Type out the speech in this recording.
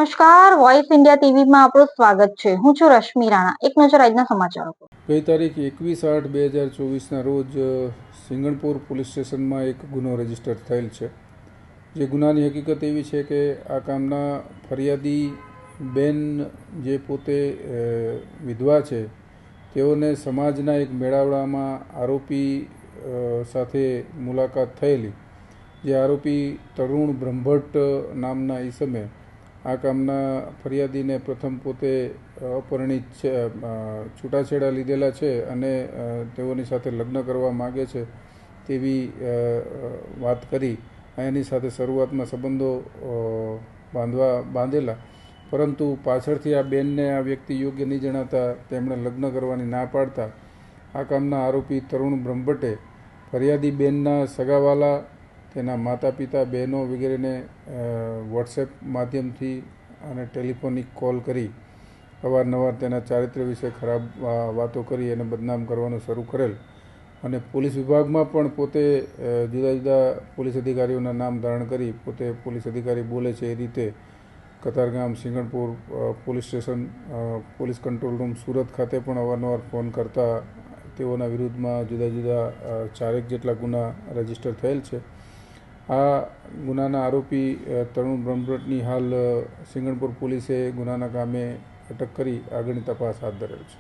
નમસ્કાર, voice India ટીવીમાં આપણું સ્વાગત છે. હું છું રશ્મિ રાણા. એક નજર આજના સમાચારો પર. ગઈ તારીખ 21/8/2024ના રોજ સિંગણપુર પોલીસ સ્ટેશનમાં એક ગુનો રજીસ્ટર થયેલ છે. જે ગુનાની હકીકત એવી છે કે આ કામના ફરિયાદી બેન જે પોતે વિધવા છે, તેઓને સમાજના એક મેળાવડામાં આરોપી સાથે મુલાકાત થયેલી. જે આરોપી તરુણ બ્રહ્મભટ્ટ નામના ઈસમે આ કામના ફરિયાદીને પ્રથમ પોતે અપરિણિત છે, છૂટાછેડા લીધેલા છે અને તેઓની સાથે લગ્ન કરવા માગે છે તેવી વાત કરી એની સાથે શરૂઆતમાં સંબંધો બાંધેલા. પરંતુ પાછળથી આ બેનને આ વ્યક્તિ યોગ્ય નહીં જણાતા તેમણે લગ્ન કરવાની ના પાડતા આ કામના આરોપી તરુણ બ્રહ્મભટ્ટે ફરિયાદી બેનના સગાવાલા, તેના માતા પિતા, બહેનો વગેરેને વોટ્સએપ માધ્યમથી અને ટેલિફોનિક કોલ કરી અવારનવાર તેના ચારિત્ર્ય વિશે ખરાબ વાતો કરી અને બદનામ કરવાનું શરૂ કરેલ. અને પોલીસ વિભાગમાં પણ પોતે જુદા જુદા પોલીસ અધિકારીઓના નામ ધારણ કરી પોતે પોલીસ અધિકારી બોલે છે એ રીતે Katargam, Singanpur police station, police control room Surat ખાતે પણ અવારનવાર ફોન કરતા તેઓના વિરુદ્ધમાં જુદા જુદા 4 જેટલા ગુના રજીસ્ટર થયેલ છે. આ ગુનાના આરોપી તરુણ બ્રહ્મભટ્ટની હાલ સિંગણપુર પોલીસે ગુનાના કામે અટક કરી આગળની તપાસ હાથ ધરેલ છે.